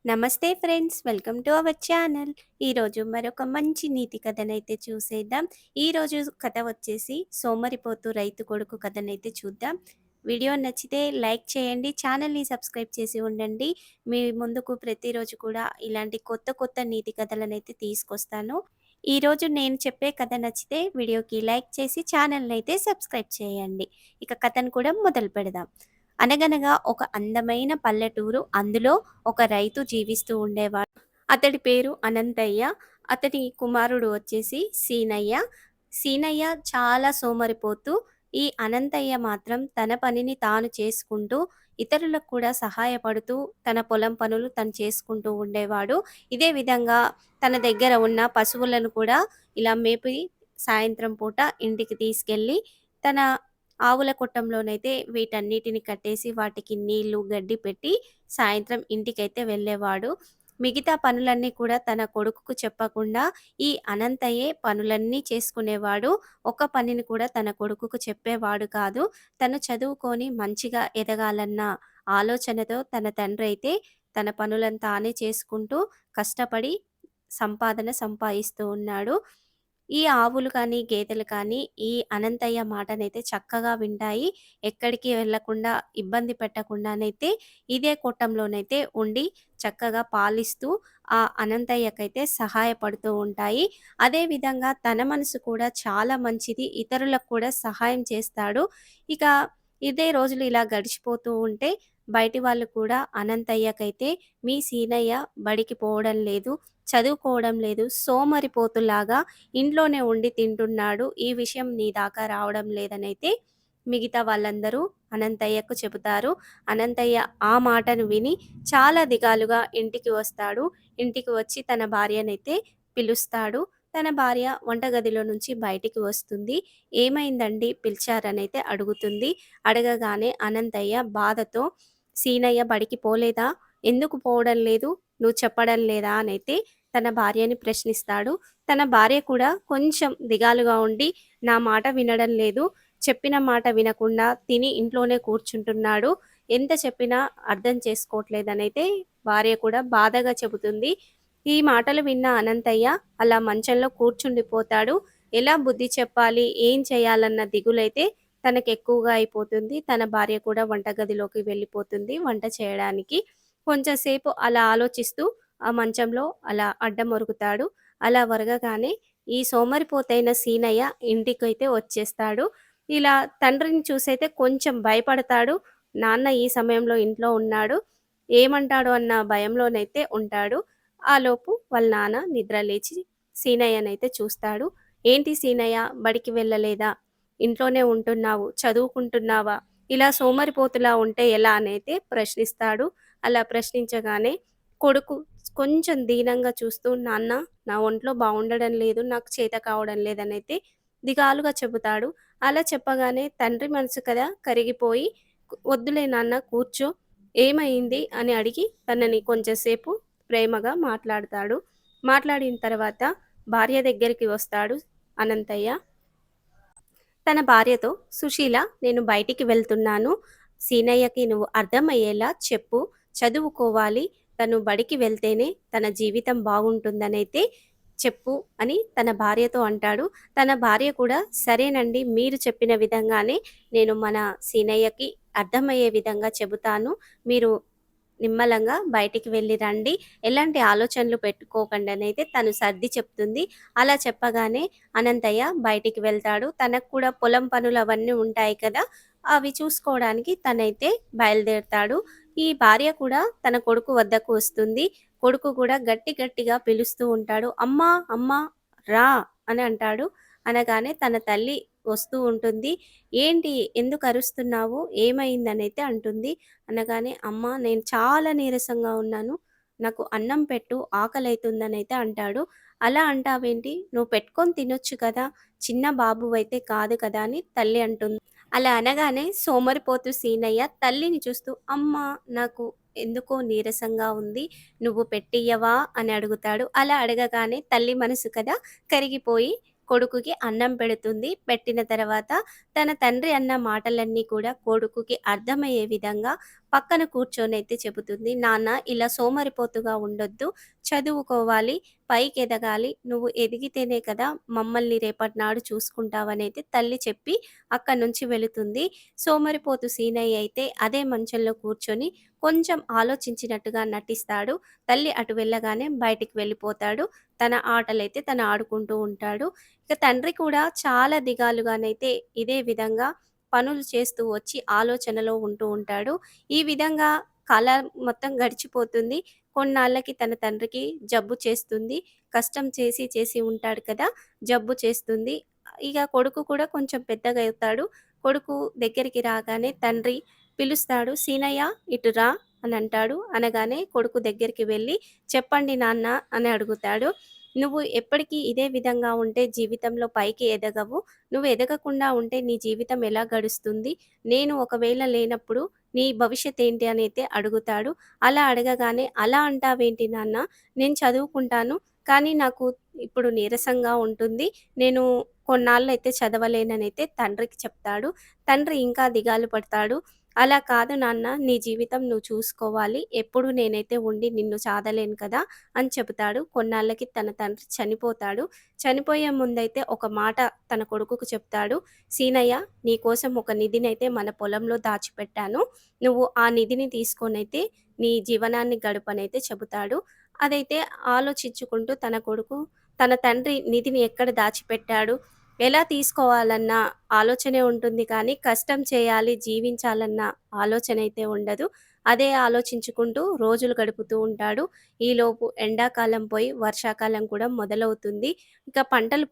నమస్తే friends, welcome to our channel. ఈరోజు మరొక మంచి నీతి కథనైతే చూసేద్దాం. ఈరోజు కథ వచ్చేసి సోమరిపోతు రైతు కొడుకు కథనైతే చూద్దాం. వీడియో నచ్చితే లైక్ చేయండి, ఛానల్ని సబ్స్క్రైబ్ చేసి ఉండండి. మీ ముందుకు ప్రతిరోజు కూడా ఇలాంటి కొత్త కొత్త నీతి కథలనైతే తీసుకొస్తాను. ఈరోజు నేను చెప్పే కథ నచ్చితే వీడియోకి లైక్ చేసి ఛానల్ని అయితే సబ్స్క్రైబ్ చేయండి. ఇక కథను కూడా మొదలు పెడదాం. అనగనగా ఒక అందమైన పల్లెటూరు. అందులో ఒక రైతు జీవిస్తూ ఉండేవాడు. అతడి పేరు అనంతయ్య. అతడి కుమారుడు వచ్చేసి సీనయ్య. సీనయ్య చాలా సోమరిపోతూ, ఈ అనంతయ్య మాత్రం తన పనిని తాను చేసుకుంటూ, ఇతరులకు కూడా సహాయపడుతూ, తన పొలం పనులు తను చేసుకుంటూ ఉండేవాడు. ఇదే విధంగా తన దగ్గర ఉన్న పశువులను కూడా ఇలా మేపి సాయంత్రం పూట ఇంటికి తీసుకెళ్ళి తన ఆవుల కొట్టంలోనైతే వీటన్నిటిని కట్టేసి వాటికి నీళ్లు, గడ్డి పెట్టి సాయంత్రం ఇంటికైతే వెళ్ళేవాడు. మిగతా పనులన్నీ కూడా తన కొడుకుకు చెప్పకుండా ఈ అనంతయ్యే పనులన్నీ చేసుకునేవాడు. ఒక్క పనిని కూడా తన కొడుకుకు చెప్పేవాడు కాదు. తను చదువుకొని మంచిగా ఎదగాలన్న ఆలోచనతో తన తండ్రైతే తన పనులను తానే చేసుకుంటూ కష్టపడి సంపాదన సంపాదిస్తూ ఉన్నాడు. ఈ ఆవులు కానీ, గేదెలు కానీ ఈ అనంతయ్య మాటనైతే చక్కగా వింటాయి. ఎక్కడికి వెళ్ళకుండా, ఇబ్బంది పెట్టకుండానైతే ఇదే కొట్టంలోనైతే ఉండి చక్కగా పాలిస్తూ ఆ అనంతయ్యకైతే సహాయపడుతూ ఉంటాయి. అదే విధంగా తన మనసు కూడా చాలా మంచిది. ఇతరులకు కూడా సహాయం చేస్తాడు. ఇక ఇదే రోజులు ఇలా గడిచిపోతూ ఉంటే బయటి వాళ్ళు కూడా అనంతయ్యకైతే మీ సీనయ్య బడికి పోవడం లేదు, చదువుకోవడం లేదు, సోమరిపోతులాగా ఇంట్లోనే ఉండి తింటున్నాడు, ఈ విషయం నీ దాకా రావడం లేదనైతే మిగతా వాళ్ళందరూ అనంతయ్యకు చెబుతారు. అనంతయ్య ఆ మాటను విని చాలా దిగాలుగా ఇంటికి వస్తాడు. ఇంటికి వచ్చి తన భార్యనైతే పిలుస్తాడు. తన భార్య వంటగదిలో నుంచి బయటికి వస్తుంది. ఏమైందండి పిలిచారనైతే అడుగుతుంది. అడగగానే అనంతయ్య బాధతో, సీనయ్య బడికి పోలేదా, ఎందుకు పోవడం లేదు, నువ్వు చెప్పడం లేదా అనైతే తన భార్యని ప్రశ్నిస్తాడు. తన భార్య కూడా కొంచెం దిగాలుగా ఉండి, నా మాట వినడం లేదు, చెప్పిన మాట వినకుండా తిని ఇంట్లోనే కూర్చుంటున్నాడు, ఎంత చెప్పినా అర్థం చేసుకోవట్లేదనైతే భార్య కూడా బాధగా చెబుతుంది. ఈ మాటలు విన్న అనంతయ్య అలా మంచంలో కూర్చుండిపోతాడు. ఎలా బుద్ధి చెప్పాలి, ఏం చేయాలన్న దిగులైతే తనకు ఎక్కువగా అయిపోతుంది. తన భార్య కూడా వంటగదిలోకి వెళ్ళిపోతుంది వంట చేయడానికి. కొంచెం సేపు అలా ఆలోచిస్తూ ఆ మంచంలో అలా అడ్డమొరుగుతాడు. అలా ఒరగగానే ఈ సోమరిపోతైన సీనయ్య ఇంటికైతే వచ్చేస్తాడు. ఇలా తండ్రిని చూసైతే కొంచెం భయపడతాడు. నాన్న ఈ సమయంలో ఇంట్లో ఉన్నాడు, ఏమంటాడో అన్న భయంలోనైతే ఉంటాడు. ఆలోపు వాళ్ళ నాన్న నిద్ర లేచి సీనయ్యనైతే చూస్తాడు. ఏంటి సీనయ్య, బడికి వెళ్ళలేదా, ఇంట్లోనే ఉంటున్నావు, చదువుకుంటున్నావా, ఇలా సోమరిపోతులా ఉంటే ఎలా అనైతే ప్రశ్నిస్తాడు. అలా ప్రశ్నించగానే కొడుకు కొంచెం దీనంగా చూస్తూ, నాన్న నా ఒంట్లో బాగుండడం లేదు, నాకు చేత కావడం లేదనైతే దిగాలుగా చెబుతాడు. అలా చెప్పగానే తండ్రి మనసు కదా కరిగిపోయి, వద్దులే నాన్న కూర్చో, ఏమైంది అని అడిగి తనని కొంచెంసేపు ప్రేమగా మాట్లాడతాడు. మాట్లాడిన తర్వాత భార్య దగ్గరికి వస్తాడు అనంతయ్య. తన భార్యతో, సుశీల నేను బయటికి వెళ్తున్నాను, సీనయ్యకి నువ్వు అర్థమయ్యేలా చెప్పు, చదువుకోవాలి, తను బడికి వెళ్తేనే తన జీవితం బాగుంటుందనైతే చెప్పు అని తన భార్యతో అంటాడు. తన భార్య కూడా సరేనండి, మీరు చెప్పిన విధంగానే నేను మన సీనయ్యకి అర్థమయ్యే విధంగా చెబుతాను, మీరు నిమ్మలంగా బయటికి వెళ్ళి రండి, ఎలాంటి ఆలోచనలు పెట్టుకోకండి అనైతే తను సర్ది చెప్తుంది. అలా చెప్పగానే అనంతయ్య బయటికి వెళ్తాడు. తనకు కూడా పొలం పనులు అవన్నీ ఉంటాయి కదా, అవి చూసుకోవడానికి తనైతే బయలుదేరుతాడు. ఈ భార్య కూడా తన కొడుకు వద్దకు వస్తుంది. కొడుకు కూడా గట్టి గట్టిగా పిలుస్తూ ఉంటాడు. అమ్మా అమ్మా రా అని అంటాడు. అనగానే తన తల్లి వస్తూ ఉంటుంది. ఏంటి, ఎందుకు అరుస్తున్నావు, ఏమైందనైతే అంటుంది. అనగానే అమ్మ నేను చాలా నీరసంగా ఉన్నాను, నాకు అన్నం పెట్టు, ఆకలైతుందనైతే అంటాడు. అలా అంటావేంటి, నువ్వు పెట్టుకొని తినొచ్చు కదా, చిన్న బాబువైతే కాదు కదా అని తల్లి అంటుంది. అలా అనగానే సోమరిపోతు సీనయ్య తల్లిని చూస్తూ, అమ్మ నాకు ఎందుకో నీరసంగా ఉంది, నువ్వు పెట్టియ్యవా అని అడుగుతాడు. అలా అడగగానే తల్లి మనసు కదా కరిగిపోయి కొడుకుకి అన్నం పెడుతుంది. పెట్టిన తర్వాత తన తండ్రి అన్న మాటలన్నీ కూడా కొడుకుకి అర్థమయ్యే విధంగా పక్కన కూర్చొనైతే చెబుతుంది, "నాన్న ఇలా సోమరిపోతుగా ఉండొద్దు. చదువుకోవాలి, పైకెదగాలి. నువ్వు ఎదిగితేనే కదా మమ్మల్ని రేపటి నాడు చూసుకుంటావనైతే" తల్లి చెప్పి అక్కడి నుంచి వెళుతుంది. సోమరిపోతు సీనయ్య అయితే అదే మంచంలో కూర్చొని కొంచెం ఆలోచించినట్టుగా నటిస్తాడు. తల్లి అటు వెళ్ళగానే బయటికి వెళ్ళిపోతాడు. తన ఆటలైతే తను ఆడుకుంటూ ఉంటాడు. ఇక తండ్రి కూడా చాలా దిగాలుగానైతే ఇదే విధంగా పనులు చేస్తూ వచ్చి ఆలోచనలో ఉంటూ ఉంటాడు. ఈ విధంగా కాలం మొత్తం గడిచిపోతుంది. కొన్నాళ్ళకి తన తండ్రికి జబ్బు చేస్తుంది. కష్టం చేసి చేసి ఉంటాడు కదా! జబ్బు చేస్తుంది. ఇక కొడుకు కూడా కొంచెం పెద్దగా అవుతాడు. కొడుకు దగ్గరికి రాగానే తండ్రి పిలుస్తాడు. "సీనయ్య ఇటు రా" అని అంటాడు. అనగానే కొడుకు దగ్గరికి వెళ్ళి, "చెప్పండి నాన్న" అని అడుగుతాడు. "నువ్వు ఎప్పటికీ ఇదే విధంగా ఉంటే జీవితంలో పైకి ఎదగవు. నువ్వు ఎదగకుండా ఉంటే నీ జీవితం ఎలా గడుస్తుంది? నేను ఒకవేళ లేనప్పుడు నీ భవిష్యత్ ఏంటి?" అనైతే అడుగుతాడు. అలా అడగగానే, "అలా అంటావేంటి నాన్న? నేను చదువుకుంటాను. కానీ నాకు ఇప్పుడు నీరసంగా ఉంటుంది. నేను కొన్నాళ్ళైతే చదవలేననైతే" తండ్రికి చెప్తాడు. తండ్రి ఇంకా దిగాలు పడతాడు. "అలా కాదు నాన్న, నీ జీవితం నువ్వు చూసుకోవాలి. ఎప్పుడు నేనైతే ఉండి నిన్ను చాదలేను కదా!" అని చెబుతాడు. కొన్నాళ్ళకి తన తండ్రి చనిపోతాడు. చనిపోయే ముందైతే ఒక మాట తన కొడుకుకు చెప్తాడు. "సీనయ్య, నీకోసం ఒక నిధినైతే మన పొలంలో దాచిపెట్టాను. నువ్వు ఆ నిధిని తీసుకొనైతే నీ జీవనాన్ని గడుపనైతే" చెబుతాడు. అదైతే ఆలోచించుకుంటూ తన కొడుకు తన తండ్రి నిధిని ఎక్కడ దాచిపెట్టాడు, ఎలా తీసుకోవాలన్న ఆలోచనే ఉంటుంది కానీ, కష్టం చేయాలి, జీవించాలన్న ఆలోచనైతే ఉండదు. అదే ఆలోచించుకుంటూ రోజులు గడుపుతూ ఉంటాడు. ఈలోపు ఎండాకాలం పోయి వర్షాకాలం కూడా మొదలవుతుంది. ఇక పంటలు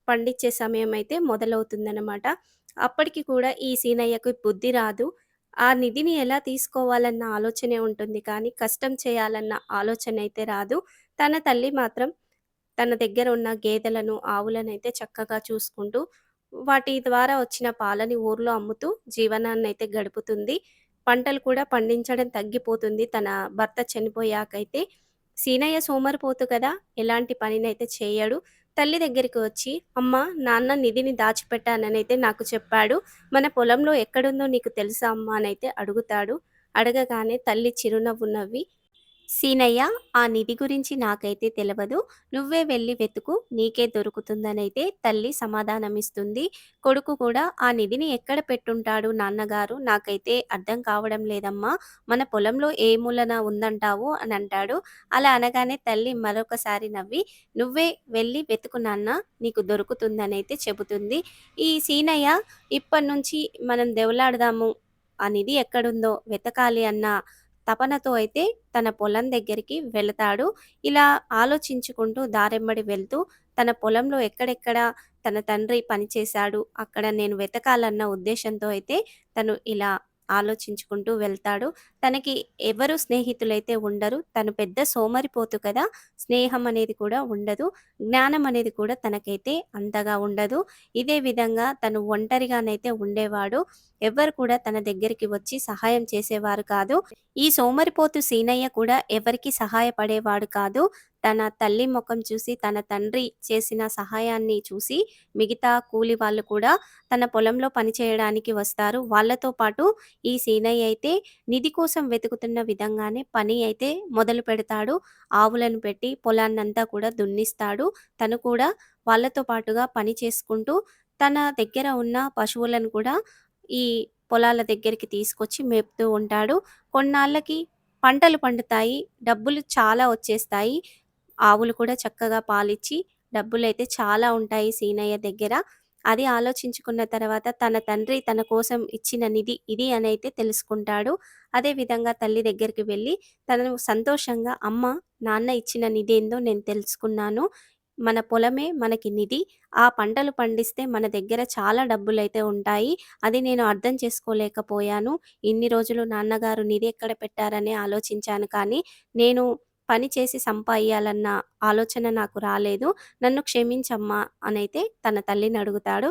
పండించే సమయం అయితే మొదలవుతుందనమాట. అప్పటికి కూడా ఈ సీనయ్యకు బుద్ధి రాదు. ఆ నిధిని ఎలా తీసుకోవాలన్న ఆలోచనే ఉంటుంది కానీ, కష్టం చేయాలన్న ఆలోచనైతే రాదు. తన తల్లి మాత్రం తన దగ్గర ఉన్న గేదెలను, ఆవులనైతే చక్కగా చూసుకుంటూ, వాటి ద్వారా వచ్చిన పాలని ఊర్లో అమ్ముతూ జీవనాన్నైతే గడుపుతుంది. పంటలు కూడా పండించడం తగ్గిపోతుంది తన భర్త చనిపోయాకైతే. సీనయ్య సోమరిపోతు కదా! ఎలాంటి పనినైతే చేయడు. తల్లి దగ్గరికి వచ్చి, "అమ్మా, నాన్న నిధిని దాచిపెట్టాననైతే నాకు చెప్పాడు. మన పొలంలో ఎక్కడుందో నీకు తెలుసా అమ్మా?" అనైతే అడుగుతాడు. అడగగానే తల్లి చిరునవ్వు నవ్వి, "సీనయ్య, ఆ నిధి గురించి నాకైతే తెలవదు. నువ్వే వెళ్లి వెతుకు. నీకే దొరుకుతుందనైతే" తల్లి సమాధానమిస్తుంది. కొడుకు కూడా, "ఆ నిధిని ఎక్కడ పెట్టుంటాడు నాన్నగారు? నాకైతే అర్థం కావడం లేదమ్మా. మన పొలంలో ఏ మూలన ఉందంటావు?" అని అంటాడు. అలా అనగానే తల్లి మరొకసారి నవ్వి, "నువ్వే వెళ్లి వెతుకు నాన్న. నీకు దొరుకుతుందనైతే" చెబుతుంది. ఈ సీనయ్య ఇప్పటినుంచి మనం దెవలాడదాము. ఆ నిధి ఎక్కడుందో వెతకాలి అన్న తపనతో అయితే తన పొలం దగ్గరికి వెళతాడు. ఇలా ఆలోచించుకుంటూ దారెమ్మడి వెళ్తూ తన పొలంలో ఎక్కడెక్కడ తన తండ్రి పనిచేశాడు, అక్కడ నేను వెతకాలన్న ఉద్దేశంతో అయితే తను ఇలా ఆలోచించుకుంటూ వెళ్తాడు. తనకి ఎవరు స్నేహితులైతే ఉండరు. తను పెద్ద సోమరిపోతు కదా! స్నేహం అనేది కూడా ఉండదు. జ్ఞానం అనేది కూడా తనకైతే అంతగా ఉండదు. ఇదే విధంగా తను ఒంటరిగానైతే ఉండేవాడు. ఎవ్వరు కూడా తన దగ్గరికి వచ్చి సహాయం చేసేవారు కాదు. ఈ సోమరిపోతు సీనయ్య కూడా ఎవరికీ సహాయపడేవాడు కాదు. తన తల్లి మొఖం చూసి, తన తండ్రి చేసిన సహాయాన్ని చూసి మిగతా కూలి వాళ్ళు కూడా తన పొలంలో పని చేయడానికి వస్తారు. వాళ్ళతో పాటు ఈ సీనయ్య అయితే నిధి కోసం వెతుకుతున్న విధంగానే పని అయితే మొదలుపెడతాడు. ఆవులను పెట్టి పొలాన్నంతా కూడా దున్నిస్తాడు. తను కూడా వాళ్ళతో పాటుగా పని చేసుకుంటూ తన దగ్గర ఉన్న పశువులను కూడా ఈ పొలాల దగ్గరికి తీసుకొచ్చి మేపుతూ ఉంటాడు. కొన్నాళ్ళకి పంటలు పండుతాయి. డబ్బులు చాలా వచ్చేస్తాయి. ఆవులు కూడా చక్కగా పాలిచ్చి డబ్బులైతే చాలా ఉంటాయి సీనయ్య దగ్గర. అది ఆలోచించుకున్న తర్వాత తన తండ్రి తన కోసం ఇచ్చిన నిధి ఇది అనైతే తెలుసుకుంటాడు. అదే విధంగా తల్లి దగ్గరికి వెళ్ళి తను సంతోషంగా, "అమ్మ, నాన్న ఇచ్చిన నిధేందో నేను తెలుసుకున్నాను. మన పొలమే మనకి నిధి. ఆ పంటలు పండిస్తే మన దగ్గర చాలా డబ్బులైతే ఉంటాయి. అది నేను అర్థం చేసుకోలేకపోయాను. ఇన్ని రోజులు నాన్నగారు నిధి ఎక్కడ పెట్టారనే ఆలోచించాను కానీ, నేను పని చేసి సంపాదియాలన్న ఆలోచన నాకు రాలేదు. నన్ను క్షమించమ్మా" అనైతే తన తల్లిని అడుగుతాడు.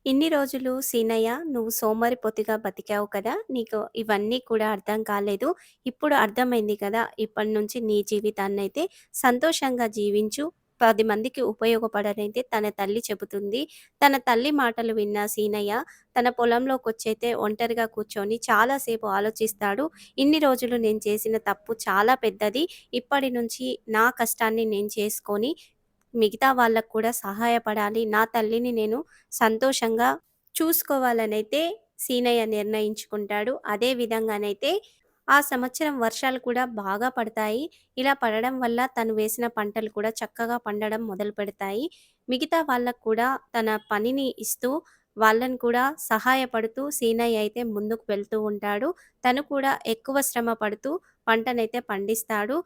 "ఇన్ని రోజులు సీనయ్య, నువ్వు సోమరిపోతుగా బతికావు కదా! నీకు ఇవన్నీ కూడా అర్థం కాలేదు. ఇప్పుడు అర్థమైంది కదా! ఇప్పటినుంచి నీ జీవితాన్నైతే సంతోషంగా జీవించు. 10 మందికి ఉపయోగపడనైతే తన తల్లి చెబుతుంది. తన తల్లి మాటలు విన్న సీనయ్య తన పొలంలోకొచ్చైతే ఒంటరిగా కూర్చొని చాలా సేపు ఆలోచిస్తాడు. ఇన్ని రోజులు నేను చేసిన తప్పు చాలా పెద్దది. ఇప్పటి నుంచి నా కష్టాన్ని నేను చేసుకొని మిగతా వాళ్ళకి కూడా సహాయపడాలి. నా తల్లిని నేను సంతోషంగా చూసుకోవాలనైతే సీనయ్య నిర్ణయించుకుంటాడు. అదే విధంగానైతే ఆ సంవత్సరం వర్షాలు కూడా బాగా పడతాయి. ఇలా పడడం వల్ల తను వేసిన పంటలు కూడా చక్కగా పండడం మొదలుపెడతాయి. మిగతా వాళ్ళకి కూడా తన పనిని ఇస్తూ, వాళ్ళని కూడా సహాయపడుతూ సీనయ్య అయితే ముందుకు వెళ్తూ ఉంటాడు. తను కూడా ఎక్కువ శ్రమ పడుతూ పంటనైతే పండిస్తాడు.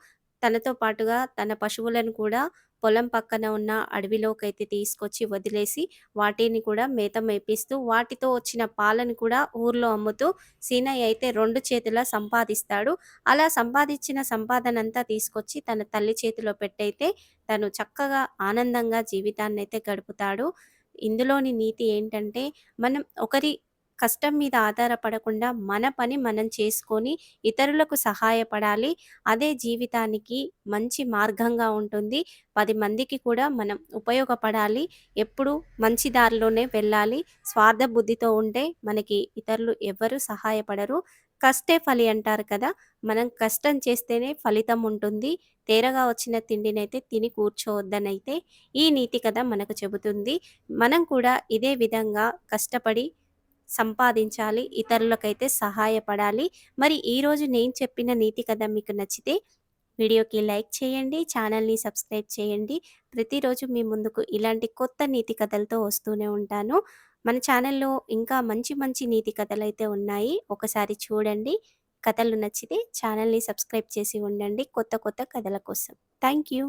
తనతో పాటుగా తన పశువులను కూడా పొలం పక్కన ఉన్న అడవిలోకైతే తీసుకొచ్చి వదిలేసి, వాటిని కూడా మేత మేపిస్తూ, వాటితో వచ్చిన పాలను కూడా ఊర్లో అమ్ముతూ సీనయ్య అయితే 2 చేతులా సంపాదిస్తాడు. అలా సంపాదించిన సంపాదనంతా తీసుకొచ్చి తన తల్లి చేతిలో పెట్టయితే తను చక్కగా ఆనందంగా జీవితాన్నైతే గడుపుతాడు. ఇందులోని నీతి ఏంటంటే, మనం ఒకరి కష్టం మీద ఆధారపడకుండా మన పని మనం చేసుకొని ఇతరులకు సహాయపడాలి. అదే జీవితానికి మంచి మార్గంగా ఉంటుంది. 10 మందికి కూడా మనం ఉపయోగపడాలి. ఎప్పుడూ మంచి దారిలోనే వెళ్ళాలి. స్వార్థ బుద్ధితో ఉంటే మనకి ఇతరులు ఎవ్వరు సహాయపడరు. కష్టే ఫలి అంటారు కదా! మనం కష్టం చేస్తేనే ఫలితం ఉంటుంది. తేరగా వచ్చిన తిండినైతే తిని కూర్చోవద్దనైతే ఈ నీతి కథ మనకు చెబుతుంది. మనం కూడా ఇదే విధంగా కష్టపడి సంపాదించాలి. ఇతరులకైతే సహాయపడాలి. మరి ఈరోజు నేను చెప్పిన నీతి కథ మీకు నచ్చితే వీడియోకి లైక్ చేయండి. ఛానల్‌ని సబ్స్క్రైబ్ చేయండి. ప్రతిరోజు మీ ముందుకు ఇలాంటి కొత్త నీతి కథలతో వస్తూనే ఉంటాను. మన ఛానల్‌లో ఇంకా మంచి మంచి నీతి కథలైతే ఉన్నాయి. ఒకసారి చూడండి. కథలు నచ్చితే ఛానల్‌ని సబ్స్క్రైబ్ చేసి ఉండండి కొత్త కొత్త కథల కోసం. Thank you.